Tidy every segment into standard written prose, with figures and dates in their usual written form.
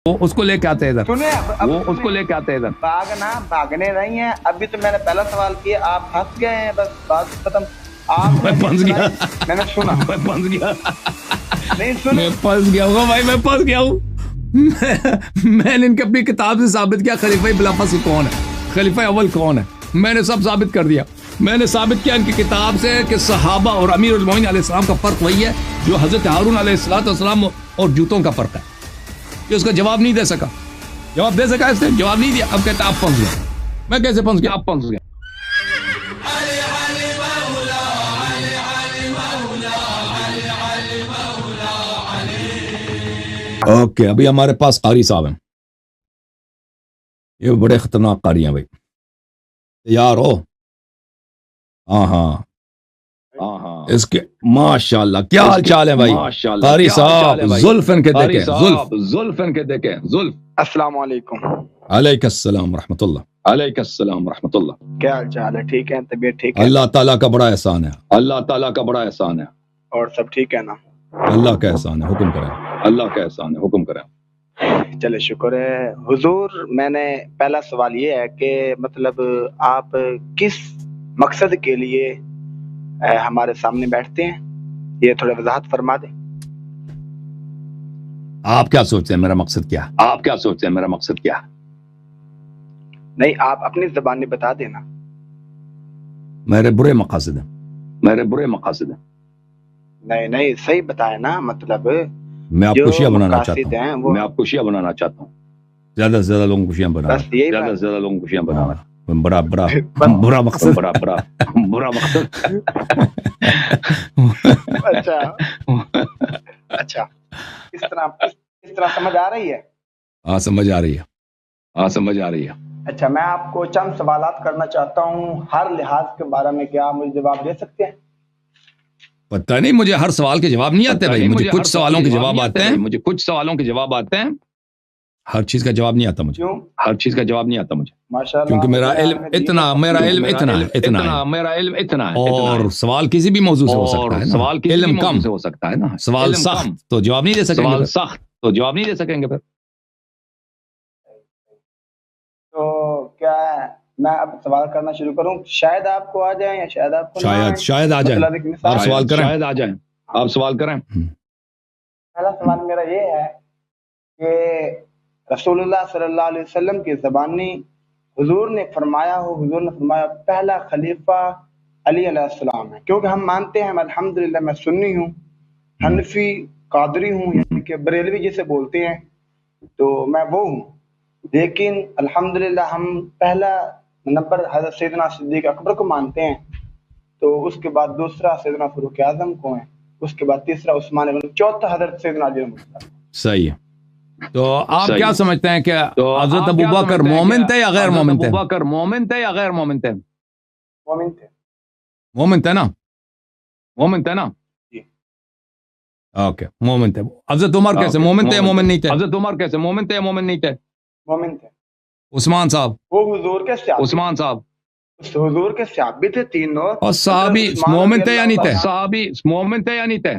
وہ اس کو لے کے آتے ہیں ادھر، سنیں وہ اس کو لے کے آتے ہیں ادھر۔ بھاگنے رہی ہیں. ابھی تو میں نے پہلا سوال کیا، آپ پھنس گئے ہیں، بس بات ختم. آپ میں پھنس گیا، میں نے سنا، میں پھنس گیا، نہیں سنے. میں پھنس گیا ہوں بھائی، میں پھنس گیا ہوں. میں نے ان کی اپنی کتاب سے ثابت کیا خلیفہ بلافاصل کون ہے، خلیفہ اول کون ہے. میں نے سب ثابت کر دیا. میں نے ثابت کیا ان کی کتاب سے کہ صحابہ اور امیر المومنین علیہ السلام کا فرق وہی ہے جو حضرت ہارون علیہ السلام اور جوتوں کا فرق ہے. کہ اس کا جواب نہیں دے سکا، جواب دے سکا، اس نے جواب نہیں دیا. اب کہتا آپ پھنس گئے. میں کیسے پھنس گیا؟ آپ پھنس گئے. اوکے، ابھی ہمارے پاس قاری صاحب ہیں، یہ بڑے خطرناک قاری ہیں بھائی. تیار ہو؟ ہاں ہاں اس کے ماشاء اللہ کیا حال چال ہے بھائی؟ قاری صاحب زلف ان کے دیکھیں، زلف ان کے دیکھیں، زلف. السلام علیکم. علیکم السلام ورحمۃ اللہ. علیکم السلام ورحمۃ اللہ. کیا حال چال ہے؟ ٹھیک ہے؟ طبیعت ٹھیک ہے؟ اللہ تعالیٰ کا بڑا احسان ہے، اللہ تعالیٰ کا بڑا احسان ہے. اور سب ٹھیک ہے نا؟ اللہ کا احسان ہے، حکم کریں. اللہ کا احسان ہے، حکم کریں. چلے شکر ہے حضور. میں نے پہلا سوال یہ ہے کہ مطلب آپ کس مقصد کے لیے ہمارے سامنے بیٹھتے ہیں، یہ تھوڑا وضاحت فرما دیں. آپ کیا سوچتے ہیں میرا مقصد کیا ہے؟ آپ کیا سوچتے ہیں میرا مقصد کیا ہے؟ نہیں، آپ اپنی زبان میں بتا دینا. میرے برے مقاصد ہیں، میرے برے مقاصد ہیں. نہیں صحیح بتائے نا. مطلب میں آپ جو کو شیعہ بنانا مقاصد چاہتا ہیں ہوں، وہ میں آپ کو شیعہ بنانا چاہتا ہوں. زیادہ سے زیادہ لوگوں کو شیعہ بنانا، بس یہی زیادہ بات. سے زیادہ لوگوں کو شیعہ بنانا. برا برا مقصد، برا مقصد. اچھا اس طرح سمجھ آ رہی ہے؟ ہاں سمجھ آ رہی ہے، ہاں سمجھ آ رہی ہے. اچھا، میں آپ کو چند سوالات کرنا چاہتا ہوں ہر لحاظ کے بارے میں. کیا آپ مجھے جواب دے سکتے ہیں؟ پتہ نہیں، مجھے ہر سوال کے جواب نہیں آتے بھائی. مجھے کچھ سوالوں کے جواب آتے ہیں، مجھے کچھ سوالوں کے جواب آتے ہیں. ہر چیز کا جواب نہیں آتا مجھے. کیوں؟ ہر چیز کا جواب نہیں آتا مجھے، ماشاءاللہ. کیونکہ میرا علم اتنا ہے، میرا علم اتنا ہے. اور سوال کسی بھی موضوع سے ہو سکتا ہے نا. علم کم سے ہو سکتا ہے نا. سوال سخت تو جواب نہیں دے سکیں گے. سوال سخت تو جواب نہیں دے سکیں گے پھر. تو کیا میں اب سوال کرنا شروع کروں؟ شاید آپ کو آ جائیں یا شاید آپ کو نہ آئیں. شاید آ جائیں. مطلب ایک مثال، آپ سوال کریں. شاید آ جائیں، آپ سوال کریں. پہلا سوال میرا یہ ہے کہ رسول اللہ صلی اللہ علیہ وسلم کی زبانی حضور نے فرمایا پہلا خلیفہ علی علیہ السلام ہے. کیونکہ ہم مانتے ہیں، الحمدللہ میں سنی ہوں، حنفی قادری ہوں، یعنی کہ بریلوی جسے بولتے ہیں، تو میں وہ ہوں. لیکن الحمدللہ ہم پہلا نمبر حضرت سیدنا صدیق اکبر کو مانتے ہیں، تو اس کے بعد دوسرا سیدنا فاروق اعظم کو ہے، اس کے بعد تیسرا عثمان بن، چوتھا حضرت سیدنا علی. صحیح ہے. تو آپ کیا سمجھتے ہیں کہ حضرت ابوبکر مومن تھے یا غیر مومن تھے؟ ابوبکر مومن تھے یا غیر مومن تھے؟ مومن تھے. مومن تھے نا؟ مومن تھے نا؟ جی. اوکے، مومن تھے. حضرت عمر کیسے مومن تھے یا مومن نہیں تھے؟ حضرت عمر کیسے مومن تھے یا مومن نہیں تھے؟ مومن تھے. عثمان صاحب، وہ حضور کے صحابی، عثمان صاحب حضور کے صحابی تھے تینوں. اور صحابی مومن تھے یا نہیں تھے؟ صحابی مومن تھے یا نہیں تھے؟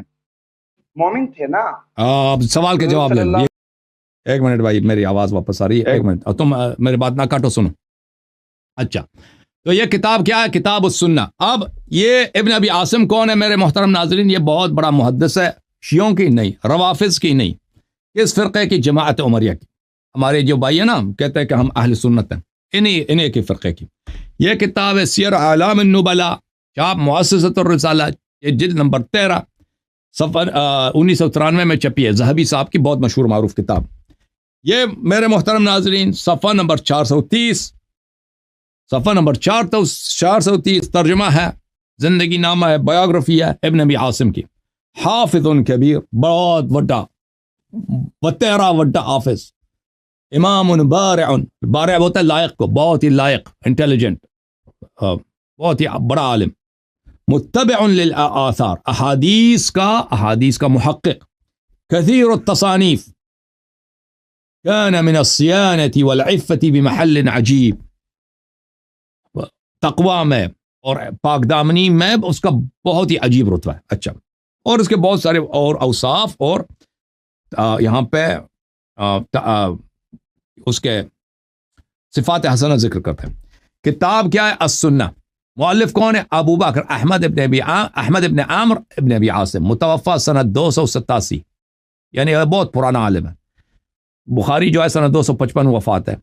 مومن تھے نا. آپ سوال کے جواب لے لیں. ایک منٹ بھائی، میری آواز واپس آ رہی ہے. ایک منٹ، اور تم میری بات نہ کاٹو، سنو. اچھا، تو یہ کتاب کیا ہے؟ کتاب السنہ. اب یہ ابن ابی عاصم کون ہے میرے محترم ناظرین؟ یہ بہت بڑا محدث ہے، شیعوں کی نہیں، روافظ کی نہیں، اس فرقے کی، جماعت عمریہ کی. ہمارے جو بھائی ہیں نا کہتے ہیں کہ ہم اہل سنت ہیں، انہیں کی فرقے کی. یہ کتاب ہے سیر اعلام النبلاء، چاپ مؤسسۃ الرسالہ، یہ جلد نمبر 13، صفحہ 1993 میں چھپی ہے. ذہبی صاحب کی بہت مشہور معروف کتاب. یہ میرے محترم ناظرین صفحہ نمبر 430، صفحہ نمبر 430 ترجمہ ہے، زندگی نامہ ہے، بایوگرافی ہے ابن ابی عاصم کی. حافظ کبیر، بہت وڈا حافظ. امام بارع، بارع ہوتا ہے لائق کو، بہت ہی لائق، انٹیلیجنٹ، بہت ہی بڑا عالم. متبع للآثار، احادیث کا محقق. کثیر التصانیف، كان من الصيانة والعفة بمحل عجیب. تقوی میں اور پاک دامنی میں اس کا بہت ہی عجیب رتبہ ہے. اچھا، اور اس کے بہت سارے اور اوصاف، اور یہاں پہ اس کے صفات حسنہ ذکر کرتے ہیں. کتاب کیا ہے؟ السنہ. مؤلف کون ہے؟ ابو بکر احمد ابن عامر ابن ابی عاصم، متوفا سنت 287، یعنی بہت پرانا عالم ہے. بخاری جو ہے سنت 255 وفات ہے،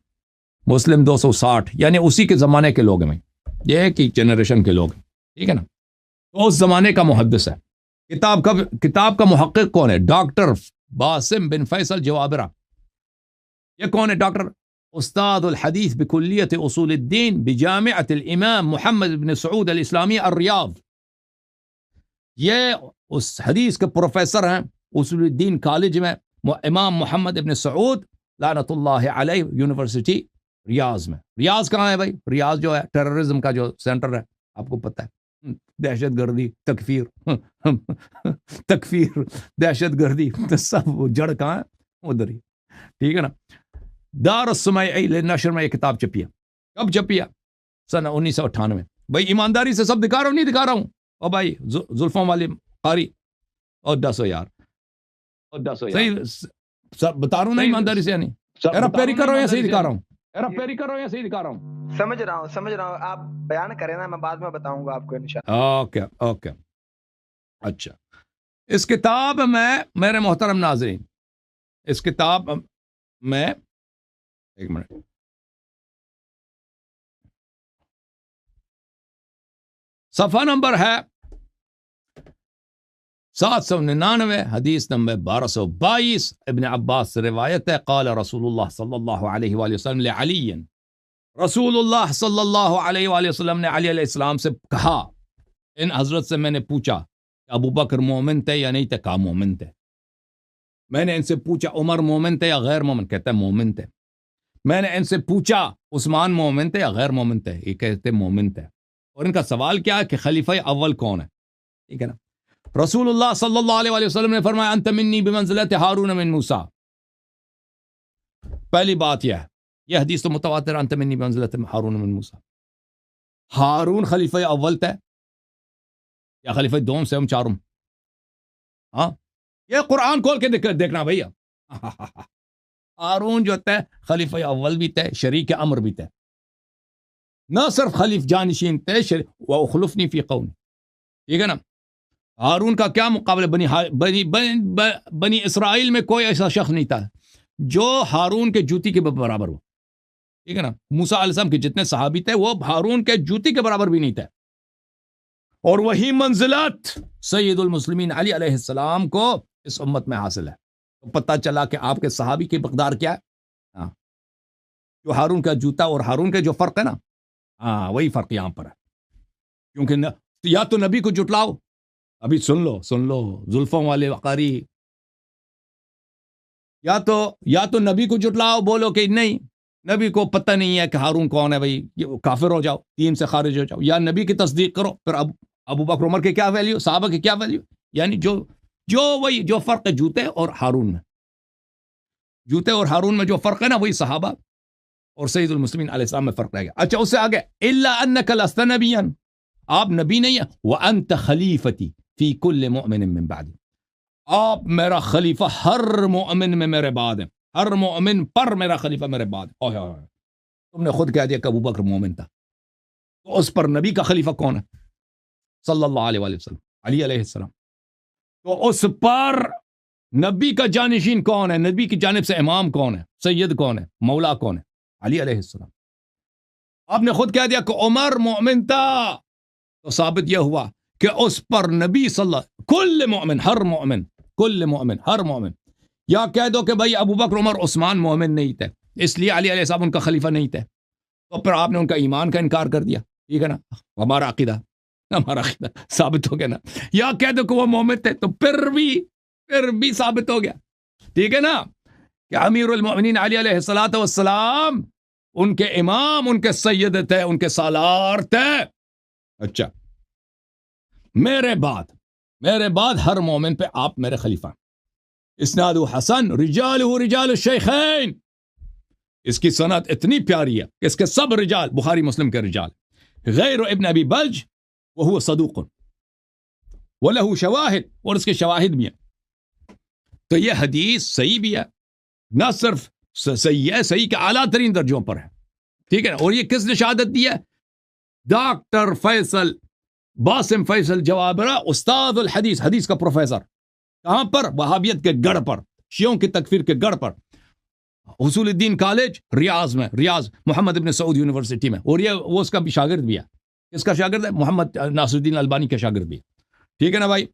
مسلم 260، یعنی اسی کے زمانے کے لوگ ہیں، یہ ایک ہی جنریشن کے لوگ ہیں، ٹھیک ہے نا. تو اس زمانے کا محدث ہے. کتاب کا محقق کون ہے؟ ڈاکٹر باسم بن فیصل جوابرہ. یہ کون ہے ڈاکٹر؟ استاد الحدیث بکلیت اصول الدین بجامعۃ الامام محمد بن سعود الاسلامی الریاض. یہ اس حدیث کے پروفیسر ہیں اصول الدین کالج میں، امام محمد ابن سعود لعنت اللہ علیہ یونیورسٹی ریاض میں. ریاض کہاں ہے بھائی؟ ریاض جو ہے ٹیررزم کا جو سینٹر ہے، آپ کو پتہ ہے، دہشت گردی، تکفیر دہشت گردی سب جڑ کہاں ہے؟ ادھر ہی، ٹھیک ہے نا. دار السمعی للنشر میں یہ کتاب چھپی ہے. کب چھپی ہے؟ سن 1998. بھائی ایمانداری سے سب دکھا رہا ہوں، نہیں دکھا رہا ہوں؟ او بھائی زلفوں والے قاری اور 10 یار صحیح سب بتا رہا ہوں نا ایمانداری سے، یعنی ایرا پیری کر رہا ہوں یا صحیح دکھا رہا ہوں؟ ایرا پیری کر رہا ہوں یا صحیح دکھا رہا ہوں؟ سمجھ رہا ہوں. آپ بیان کریں نا، میں بعد میں بتاؤں گا آپ کو انشاءاللہ. اوکے. اچھا، اس کتاب میں میرے محترم ناظرین، اس کتاب میں ایک منٹ، صفحہ نمبر ہے 799، حدیث نمبر 1222. ابن عباس سے روایت ہے، قال رسول اللہ صلی اللہ علیہ وآلہ وسلم لعلی، رسول اللہ صلی اللہ علیہ وآلہ وسلم نے علی علیہ السلام سے کہا، ان حضرت سے میں نے پوچھا کہ ابو بکر مومن تھے یا نہیں تھے؟ کہا مومن تھے. میں نے ان سے پوچھا عمر مومن تھے یا غیر مومن؟ کہتا ہے مومن تھے. میں نے ان سے پوچھا عثمان مومن تھے یا غیر مومن تھے؟ یہ کہتے مومن تھے. اور ان کا سوال کیا ہے کہ خلیفہ اول کون ہے؟ ٹھیک ہے نا. رسول اللہ صلی اللہ علیہ وسلم نے فرمایا انت منی بمنزلت ہارون من موسیٰ. پہلی بات یہ ہے، یہ حدیث تو متواتر، انت منی بمنزلت ہارون من موسیٰ. ہارون خلیفہ اول تھے یا خلیفہ دوم سے ہم چارم؟ ہاں، یہ قرآن کھول کے دیکھنا بھیا. ہارون جو تھے خلیفہ اول بھی تھے، شریک امر بھی تھے، نہ صرف خلیف جانشین تھے، وَأُخْلُفْنِي فِي قَوْمِي. ٹھیک ہے نا. ہارون کا کیا مقابلہ؟ بنی اسرائیل میں کوئی ایسا شخص نہیں تھا جو ہارون کے جوتی کے برابر ہو. ٹھیک ہے نا. موسیٰ علیہ السلام کے جتنے صحابی تھے وہ ہارون کے جوتی کے برابر بھی نہیں تھے. اور وہی منزلت سید المسلمین علی علیہ السلام کو اس امت میں حاصل ہے. تو پتہ چلا کہ آپ کے صحابی کی مقدار کیا ہے. ہاں، جو ہارون کا جوتا اور ہارون کے جو فرق ہے نا، ہاں وہی فرق یہاں پر ہے. کیونکہ یا تو نبی کو جٹلاؤ، ابھی سن لو زلفوں والے وقاری، یا تو نبی کو جٹلاؤ، بولو کہ نہیں نبی کو پتہ نہیں ہے کہ ہارون کون ہے، بھائی کافر ہو جاؤ، دین سے خارج ہو جاؤ. یا نبی کی تصدیق کرو، پھر ابو بکر عمر کے کیا ویلیو، صحابہ کی کیا ویلیو. یعنی جو فرق ہے جوتے اور ہارون میں جو فرق ہے نا، وہی صحابہ اور سید المسلمین علیہ السلام میں فرق رہ گیا. اچھا، اس سے آگے الا انک لست نبیا، آپ نبی نہیں ہیں. وانت خلیفتی فی کل مؤمن من بعد، آپ میرا خلیفہ ہر مؤمن میں میرے بعد ہیں، ہر مؤمن پر میرا خلیفہ میرے بعد. تم نے خود کہہ دیا کہ ابو بکر مومن تھا، تو اس پر نبی کا خلیفہ کون ہے؟ صلی اللہ علیہ وسلم، علی علیہ السلام. تو اس پر نبی کا جانشین کون ہے؟ نبی کی جانب سے امام کون ہے؟ سید کون ہے؟ مولا کون ہے؟ علی علیہ السلام. آپ نے خود کہہ دیا کہ عمر مومن تھا، تو ثابت یہ ہوا کہ اس پر نبی صلی اللہ کل مومن، ہر مومن. یا کہہ دو کہ بھائی ابو بکر عمر عثمان مومن نہیں تھے، اس لیے علی علیہ السلام ان کا خلیفہ نہیں تھے، تو پھر آپ نے ان کا ایمان کا انکار کر دیا. ٹھیک ہے نا. ہمارا عقیدہ ثابت ہو گیا نا. یا کہہ دو کہ وہ مومن تھے، تو پھر بھی ثابت ہو گیا. ٹھیک ہے نا، کہ امیر المؤمنین علی علیہ الصلوۃ والسلام ان کے امام، ان کے سید تھے، ان کے سالار تھے. اچھا، میرے بعد ہر مومن پہ آپ میرے خلیفہ. اسناد حسن، رجالہ رجال الشیخین، اس کی سند اتنی پیاری ہے کہ اس کے سب رجال بخاری مسلم کے رجال، غیر ابن ابی بلج وہو صدوق وَلَهُ شواہد، اور اس کے شواہد بھی ہیں. تو یہ حدیث صحیح بھی ہے نہ صرف صحیح ہے، صحیح کے اعلیٰ ترین درجوں پر ہے، ٹھیک ہے نا. اور یہ کس نے شہادت دی ہے؟ ڈاکٹر فیصل باسم فیصل جوابرہ، استاد الحدیث، حدیث کا پروفیسر. کہاں پر؟ وہابیت کے گڑھ پر، شیعوں کی تکفیر کے گڑھ پر، اصول الدین کالج ریاض میں، ریاض محمد ابن سعود یونیورسٹی میں. اور یہ وہ اس کا بھی شاگرد بھی ہے. کس کا شاگرد ہے؟ محمد ناصر الدین البانی کا شاگرد بھی ہے. ٹھیک ہے نا بھائی.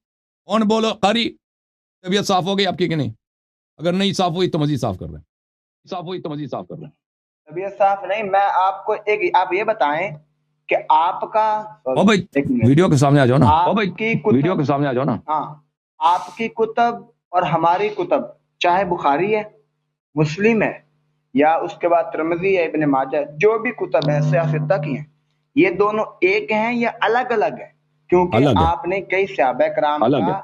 کون بولو قاری، طبیعت صاف ہو گئی آپ کی کہ نہیں؟ اگر نہیں صاف ہوئی تو مزید صاف کر رہے ہیں، صاف ہوئی تو مزید صاف کر رہے ہیں. طبیعت صاف نہیں. میں آپ کو آپ یہ بتائیں کہ آپ کا او بھائی ویڈیو کے سامنے آ جاؤ نا، او بھائی ویڈیو کے سامنے آ جاؤ نا. ہاں، آپ کی کتب اور ہماری کتب، چاہے بخاری ہے، مسلم ہے، یا اس کے بعد ترمذی ہے، ابن ماجہ، جو بھی کتب ہیں سیاستہ کی ہیں، یہ دونوں ایک ہیں یا الگ الگ ہیں؟ کیونکہ الگ ہے. آپ نے کئی صحابہ کرام الگ کا ہے.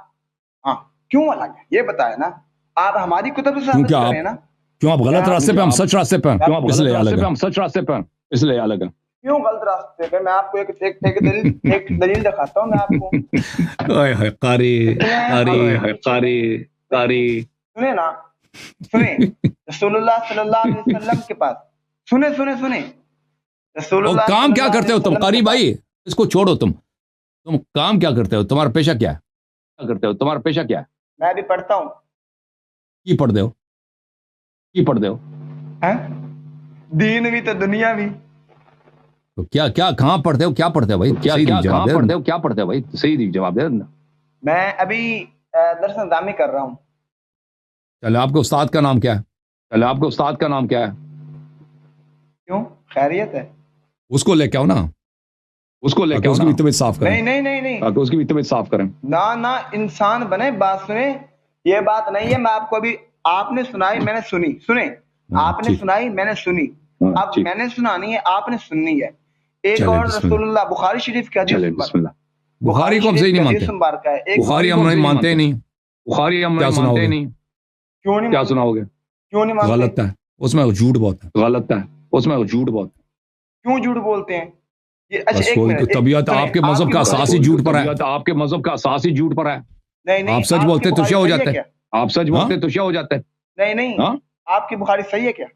ہاں کیوں الگ ہے یہ بتائیں نا. آپ ہماری کتب سے ثابت کیونکہ آپ کریں نا. کیوں آپ غلط راستے پہ، ہم سچ راستے پہ ہیں، کیوں آپ اس لیے غلط الگ ہے. ہم سچ راستے پہ ہیں اس لیے الگ ہے. کیوں غلط راستے پہ؟ میں آپ کو ایک دلیل دکھاتا ہوں میں آپ کو. اوئے ہوئے قاری، قاری، قاری، قاری. سنیں نا، سنیں. رسول اللہ صلی اللہ علیہ وسلم کے پاس سنیں رسول اور اللہ کام صلی کیا اللہ کرتے علیہ ہو تم وسلم قاری کے پاس- بھائی؟ اس کو چھوڑو. تم کام کیا کرتے ہو؟ تمہارا پیشہ کیا ہے؟ کیا کرتے ہو؟ تمہارا پیشہ کیا ہے؟ میں بھی پڑھتا ہوں. کی پڑھتے ہو؟ کی پڑھتے ہو؟ ہیں؟ دین بھی تو دنیا بھی. تو کیا کہاں پڑھتے ہو؟ کیا پڑھتے ہو بھائی؟ کیا کہاں پڑھتے ہو؟ کیا پڑھتے ہو بھائی؟ صحیح جواب دے. میں ابھی درس نظامی کر رہا ہوں. چلے آپ کے استاد کا نام کیا ہے؟ چلے آپ کے استاد کا نام کیا ہے؟ کیوں خیریت ہے؟ اس کو لے کے آؤ نا، اس کو لے کے آؤ، اس کی بھی طبیعت صاف کریں. نہیں تاکہ اس کی بھی طبیعت صاف کریں. نہ انسان بنے. بات سنیں، یہ بات نہیں ہے. میں آپ کو ابھی، آپ نے سنائی میں نے سنی. سنیں، آپ نے سنائی میں نے سنی. اب میں نے سنانی ہے، آپ نے سننی ہے. ایک اور رسول اللہ بخاری شریف کی حدیث، بسم اللہ. بخاری کو ہم صحیح نہیں مانتے. بخاری ہم نہیں مانتے نہیں. بخاری ہم نہیں مانتے نہیں. کیوں نہیں؟ کیا سناؤ گے؟ کیوں نہیں مانتے؟ غلط ہے اس میں، جھوٹ بہت ہے. غلط ہے اس میں، جھوٹ بہت ہے. کیوں جھوٹ بولتے ہیں یہ؟ اچھا ایک منٹ. طبیعت آپ کے مذہب کا اساسی جھوٹ پر ہے. آپ کے مذہب کا اساسی جھوٹ پر ہے. نہیں، آپ سچ بولتے تو شیا ہو جاتے. آپ سچ بولتے تو شیا ہو جاتے. نہیں، آپ کی بخاری صحیح ہے کیا؟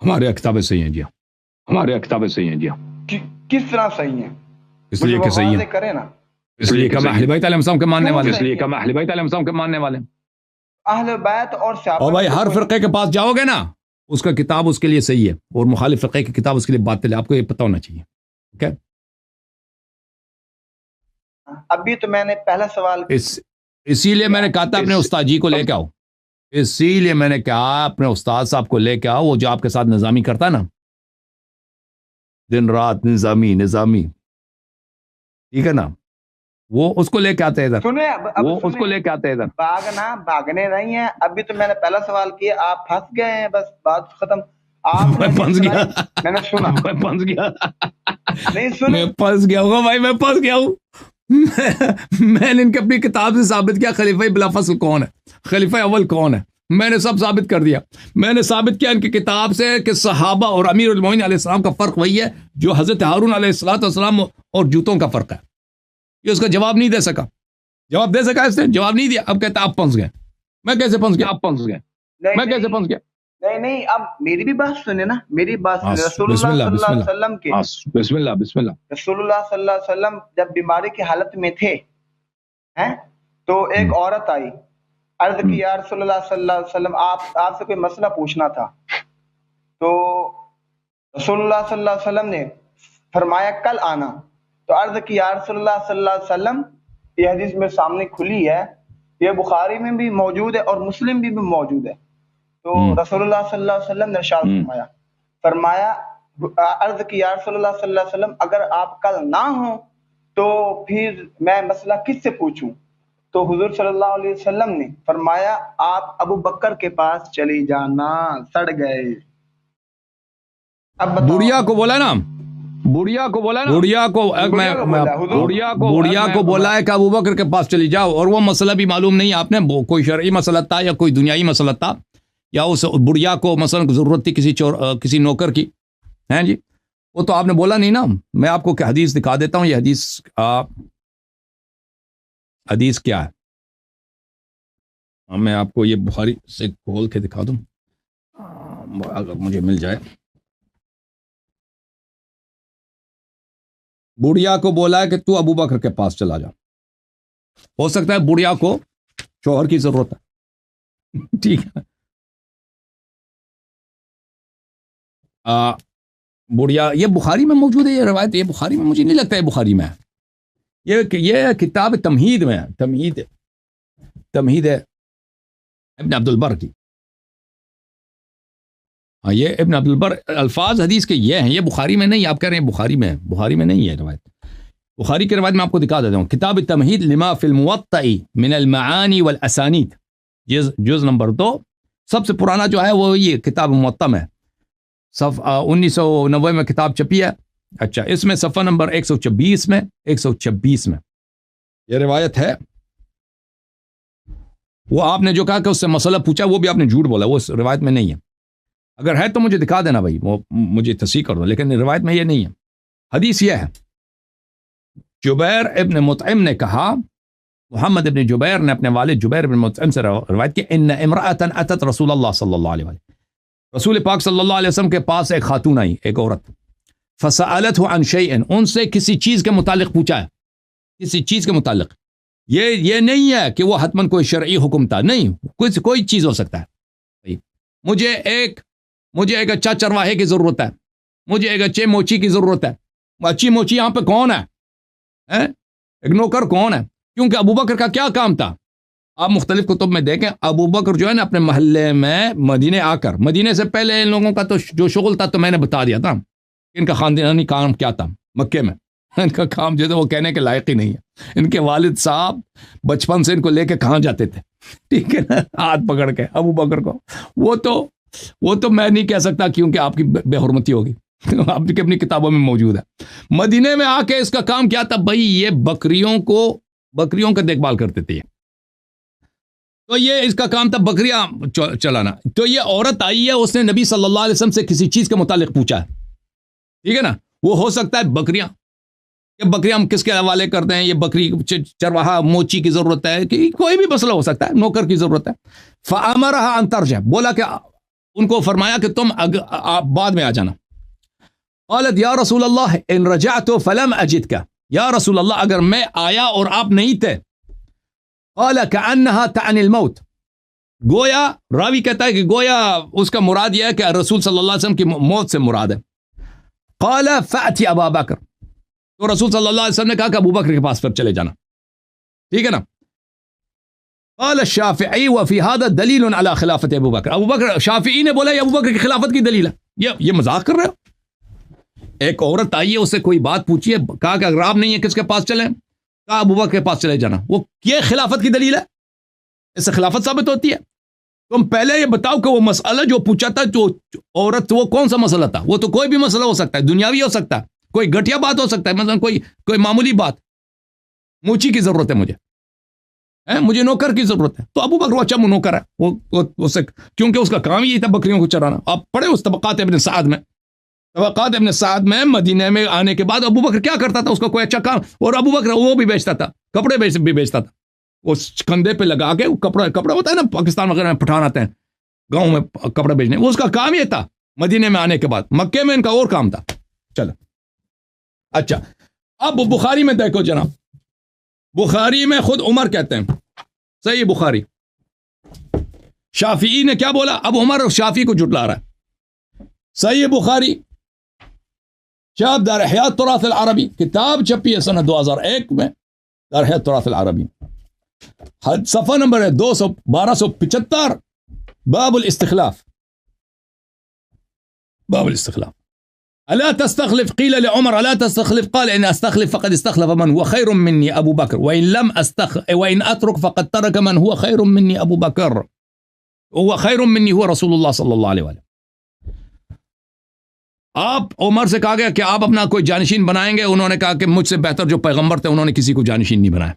ہمارے کتابیں صحیح ہیں جی. ہمارے کتابیں صحیح ہیں جی. کس طرح صحیح ہیں؟ اس لیے کہ صحیح ہیں، کریں نا. اس لیے کہ ہم اہل بیت علیہ السلام کے ماننے والے. اس لیے کہ ہم اہل بیت علیہ السلام کے ماننے والے. اہل بیت اور صحابہ. اور بھائی ہر فرقے کے پاس جاؤ گے نا، اس کا کتاب اس کے لیے صحیح ہے، اور مخالف فرقے کی کتاب اس کے لیے باطل ہے. آپ کو یہ پتہ ہونا چاہیے. اوکے، ابھی تو میں نے پہلا سوال اسی لیے میں نے کہا تھا اپنے استاد جی کو لے کے آؤ. اسی لیے میں نے کہا اپنے استاد صاحب کو لے کے آؤ، وہ جو آپ کے ساتھ نظامی کرتا ہے نا، دن رات نظامی، ٹھیک ہے نا، وہ اس کو لے کے آتے ادھر. وہ اس کو لے کے آتے ادھر. بھاگنے نہیں ہیں. ابھی تو میں نے پہلا سوال کیا، آپ پھنس گئے ہیں، بس بات ختم. آپ میں پھنس گیا. میں نے سنا. میں پھنس گیا. نہیں سنا. میں پھنس گیا ہوں بھائی، میں پھنس گیا ہوں. میں نے ان کی اپنی کتاب سے ثابت کیا خلیفہ بلافصل کون ہے، خلیفہ اول کون ہے. میں نے سب ثابت کر دیا. میں نے ثابت کیا ان کی کتاب سے کہ صحابہ اور امیر المومنین علیہ السلام کا فرق وہی ہے جو حضرت ہارون علیہ السلام اور جوتوں کا فرق ہے. یہ اس کا جواب نہیں دے سکا. جواب دے سکا اس نے؟ جواب نہیں دیا. اب کہتا آپ پھنس گئے. میں کیسے پھنس گیا؟ آپ پھنس گئے. میں کیسے پھنس گیا؟ نہیں اب میری بھی بات سنیں نا، میری بات سنیں. رسول اللہ صلی اللہ علیہ وسلم کے بسم اللہ رسول اللہ صلی اللہ علیہ وسلم جب بیماری کی حالت میں تھے تو ایک عورت آئی، عرض کی یا رسول اللہ صلی اللہ علیہ وسلم آپ سے کوئی مسئلہ پوچھنا تھا. تو رسول اللہ صلی اللہ علیہ وسلم نے فرمایا کل آنا. تو عرض کی یا رسول اللہ صلی اللہ علیہ وسلم، یہ حدیث میں سامنے کھلی ہے، یہ بخاری میں بھی موجود ہے اور مسلم بھی موجود ہے. تو رسول اللہ صلی اللہ علیہ وسلم نے ارشاد فرمایا عرض کی یا رسول اللہ صلی اللہ علیہ وسلم، اگر آپ کل نہ ہوں تو پھر میں مسئلہ کس سے پوچھوں؟ تو حضور صلی اللہ علیہ وسلم نے فرمایا آپ ابو بکر کے پاس چلی جانا، سڑ گئے. اب بڑھیا کو بولا نا، بڑھیا کو بولا ہے کہ ابو بکر کے پاس چلی جاؤ. اور وہ مسئلہ بھی معلوم نہیں آپ نے، کوئی شرعی مسئلہ تھا یا کوئی دنیائی مسئلہ تھا، یا اس بڑھیا کو مثلا ضرورت تھی کسی نوکر کی، ہیں جی، وہ تو آپ نے بولا نہیں نا. میں آپ کو حدیث دکھا دیتا ہوں. یہ حدیث کیا ہے، میں آپ کو یہ بخاری سے کھول کے دکھا دوں. اگر مجھے مل جائے. بڑھیا کو بولا ہے کہ تو ابو بکر کے پاس چلا جا. ہو سکتا ہے بڑھیا کو شوہر کی ضرورت ہے. ٹھیک ہے. بڑھیا یہ بخاری میں موجود ہے یہ روایت. یہ بخاری میں مجھے نہیں لگتا ہے بخاری میں ہے. یہ کتاب تمہید میں ہے. تمہید ہے ابن عبد البر کی. ہاں یہ ابن عبد البر الفاظ حدیث کے یہ ہیں. یہ بخاری میں نہیں. آپ کہہ رہے ہیں بخاری میں. بخاری میں نہیں ہے روایت. بخاری کی روایت میں آپ کو دکھا دیتا ہوں. کتاب تمہید لما فی الموطأ من المعانی والاسانید جز نمبر 2. سب سے پرانا جو ہے وہ یہ کتاب موطأ میں 1990 میں کتاب چھپی ہے. اچھا اس میں صفحہ نمبر 126 میں یہ روایت ہے. وہ آپ نے جو کہا کہ اس سے مسئلہ پوچھا وہ بھی آپ نے جھوٹ بولا. وہ اس روایت میں نہیں ہے. اگر ہے تو مجھے دکھا دینا بھائی. وہ مجھے تصحیح کر دو. لیکن روایت میں یہ نہیں ہے. حدیث یہ ہے جبیر ابن مطعم نے کہا محمد ابن جبیر نے اپنے والد جبیر ابن مطعم سے روایت کی ان امرأة اتت رسول اللہ صلی اللہ علیہ وسلم. رسول پاک صلی اللہ علیہ وسلم کے پاس ایک خاتون آئی ایک عورت. فسألته عن شيء ان سے کسی چیز کے متعلق پوچھا ہے. کسی چیز کے متعلق. یہ نہیں ہے کہ وہ حتماً کوئی شرعی حکم تھا. نہیں کوئی چیز ہو سکتا ہے. مجھے ایک اچھا چرواہے کی ضرورت ہے. مجھے ایک اچھے موچی کی ضرورت ہے. اچھی موچی یہاں پہ کون ہے؟ ایک نوکر کون ہے؟ کیونکہ ابو بکر کا کیا کام تھا؟ آپ مختلف کتب میں دیکھیں ابو بکر جو ہے نا اپنے محلے میں مدینے آ کر مدینے سے پہلے ان لوگوں کا تو جو شغل تھا تو میں نے بتا دیا تھا. ان کا خاندانی کام کیا تھا مکے میں. ان کا کام جو ہے وہ کہنے کے لائق ہی نہیں ہے. ان کے والد صاحب بچپن سے ان کو لے کے کہاں جاتے تھے. ٹھیک ہے نا. ہاتھ پکڑ کے ابو بکر کو. وہ تو میں نہیں کہہ سکتا کیونکہ آپ کی بے حرمتی ہوگی. آپ کی اپنی کتابوں میں موجود ہے. مدینے میں آ کے اس کا کام کیا تھا بھائی؟ یہ بکریوں کا دیکھ بھال کرتے تھے. تو یہ اس کا کام تھا بکریاں چلانا. تو یہ عورت آئی ہے اس نے نبی صلی اللہ علیہ وسلم سے کسی چیز کے متعلق پوچھا ہے. ٹھیک ہے نا. وہ ہو سکتا ہے بکریاں. یہ بکریاں ہم کس کے حوالے کرتے ہیں؟ یہ بکری چرواہا موچی کی ضرورت ہے کہ کوئی بھی مسئلہ ہو سکتا ہے. نوکر کی ضرورت ہے. فامرها ان ترجع بولا کہ ان کو فرمایا کہ تم بعد میں آ جانا. قالت یا رسول اللہ ان رجعت فلم اجدک. یا رسول اللہ اگر میں آیا اور آپ نہیں تھے. قال كأنها تعني الموت. گویا راوی کہتا ہے کہ گویا اس کا مراد یہ ہے کہ رسول صلی اللہ علیہ وسلم کی موت سے مراد ہے. قال فأتي ابا بکر. تو رسول صلی اللہ علیہ وسلم نے کہا کہ ابو بکر کے پاس پر چلے جانا. ٹھیک ہے نا. قال الشافعی وفي هذا دلیل على خلافت ابو بکر. ابو بکر شافعی نے بولا یہ ابو بکر کی خلافت کی دلیل ہے. یہ مذاق کر رہے ہو. ایک عورت آئی ہے اس سے کوئی بات پوچھی ہے. کہا کہ اگر آپ نہیں ہے کس کے پاس چلیں؟ کہا ابو بکر کے پاس چلے جانا. وہ یہ خلافت کی دلیل ہے. اس سے خلافت ثابت ہوتی ہے. تم پہلے یہ بتاؤ کہ وہ مسئلہ جو پوچھا تھا جو عورت وہ کون سا مسئلہ تھا؟ وہ تو کوئی بھی مسئلہ ہو سکتا ہے. دنیاوی ہو سکتا ہے. کوئی گھٹیا بات ہو سکتا ہے. مثلا کوئی معمولی بات. موچی کی ضرورت ہے مجھے نوکر کی ضرورت ہے. تو ابو بکر اچھا نوکر ہے کیونکہ اس کا کام یہی تھا بکریوں کو چرانا. آپ پڑھے اس طبقات ابن سعد میں مدینے میں آنے کے بعد ابو بکر کیا کرتا تھا؟ اس کا کوئی اچھا کام. اور ابو بکر وہ بھی بیچتا تھا. کپڑے بھی بیچتا تھا. وہ کندھے پہ لگا کے کپڑا ہوتا ہے نا پاکستان وغیرہ میں پٹھان آتے ہیں گاؤں میں کپڑے بیچنے. وہ اس کا کام یہ تھا مدینے میں آنے کے بعد. مکے میں ان کا اور کام تھا. چلو اچھا اب بخاری میں دیکھو جناب. بخاری میں خود عمر کہتے ہیں. صحیح بخاری. شافعی نے کیا بولا؟ اب عمر شافعی کو جھٹلا رہا ہے. صحیح بخاری شاب دار احیاء تراث العربی کتاب چھپی ہے سنہ 2001 میں. دار احیاء تراث العربی صفحہ نمبر ہے 1275. باب الاستخلاف. الا تستخلف قيل لعمر الا تستخلف قال ان استخلف فقد استخلف من هو خير مني ابو بكر وان اترك فقد ترك من هو خير مني ابو بكر هو خير مني هو رسول الله صلى الله عليه وسلم. آپ عمر سے کہا گیا کہ آپ اپنا کوئی جانشین بنائیں گے. انہوں نے کہا کہ مجھ سے بہتر جو پیغمبر تھے انہوں نے کسی کو جانشین نہیں بنایا.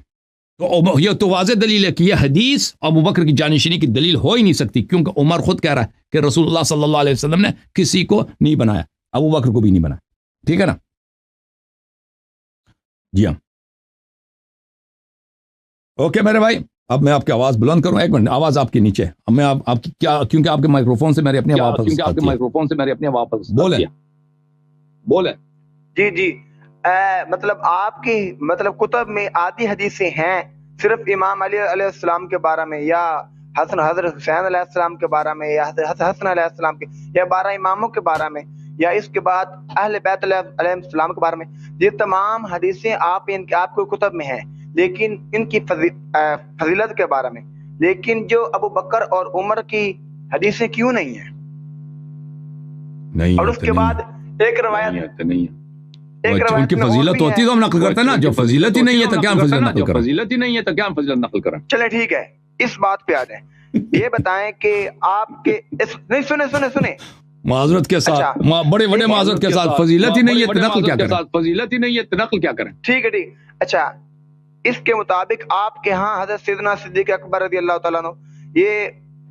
تو یہ تو واضح دلیل ہے کہ یہ حدیث ابو بکر کی جانشینی کی دلیل ہو ہی نہیں سکتی کیونکہ عمر خود کہہ رہا ہے کہ رسول اللہ صلی اللہ علیہ وسلم نے کسی کو نہیں بنایا. ابو بکر کو بھی نہیں بنایا. ٹھیک ہے نا. جی ہاں اوکے میرے بھائی. اب میں آپ کی آواز بلند کروں، ایک منٹ، آواز آپ کی نیچے، اب میں آپ کی کیا، کیونکہ آپ کے مائکروفون سے میری اپنی آواز بولیں جی جی مطلب آپ کی مطلب کتب میں آدھی حدیثیں ہیں صرف امام علی علیہ السلام کے بارے میں، یا حضرت حسین علیہ السلام کے بارے میں، یا حضرت حسن علیہ السلام کے، یا 12 اماموں کے بارے میں، یا اس کے بعد اہل بیت علیہ السلام کے بارے میں. یہ تمام حدیثیں آپ کو کتب میں ہیں، لیکن ان کی فضیلت کے بارے میں. لیکن جو ابو بکر اور عمر کی حدیثیں کیوں نہیں ہیں؟ نہیں، اور اس کے بعد ایک روایت ان کی فضیلت ہوتی تو ہم نقل کرتے نا، جو فضیلت ہی نہیں ہے تو کیا ہم فضیلت نقل کریں؟ چلے ٹھیک ہے، اس بات پہ آ جائیں. یہ بتائیں کہ آپ کے نہیں سنیں معذرت کے ساتھ، بڑے بڑے معذرت کے ساتھ، فضیلت ہی نہیں ہے تو نقل کیا کریں؟ ٹھیک ہے. اچھا، اس کے مطابق آپ کے ہاں حضرت سیدنا صدیق اکبر رضی اللہ تعالیٰ عنہ یہ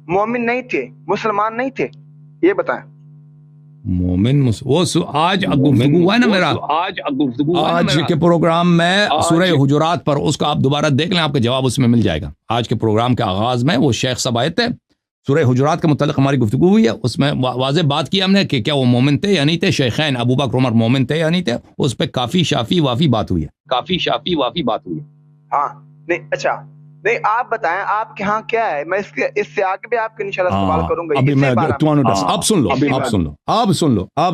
مومن نہیں تھے، مسلمان نہیں تھے؟ یہ بتائیں. مومن وہ آج گفتگو ہوا ہے نا میرا، آج کے پروگرام میں سورہ حجرات پر، اس کو آپ دوبارہ دیکھ لیں، آپ کا جواب اس میں مل جائے گا. آج کے پروگرام کے آغاز میں وہ شیخ صاحب آئے تھے، سورہ حجرات کے متعلق ہماری گفتگو ہوئی ہے، اس میں واضح بات کی ہم نے کہ کیا وہ مومن تھے یا نہیں تھے، شیخین ابو بکر عمر مومن تھے یا نہیں تھے، اس پہ کافی شافی وافی بات ہوئی ہے. ہاں نہیں، اچھا نہیں، آپ بتائیں آپ کے ہاں کیا ہے، میں اس سے آگے بھی آپ کے انشاءاللہ سوال کروں گا. ابھی میں اب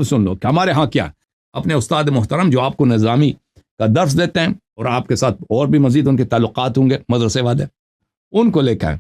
سن لو کہ ہمارے ہاں کیا ہے. اپنے استاد محترم جو آپ کو نظامی کا درس دیتے ہیں اور آپ کے ساتھ اور بھی مزید ان کے تعلقات ہوں گے مدرسے والے، ان کو لے کے آئیں.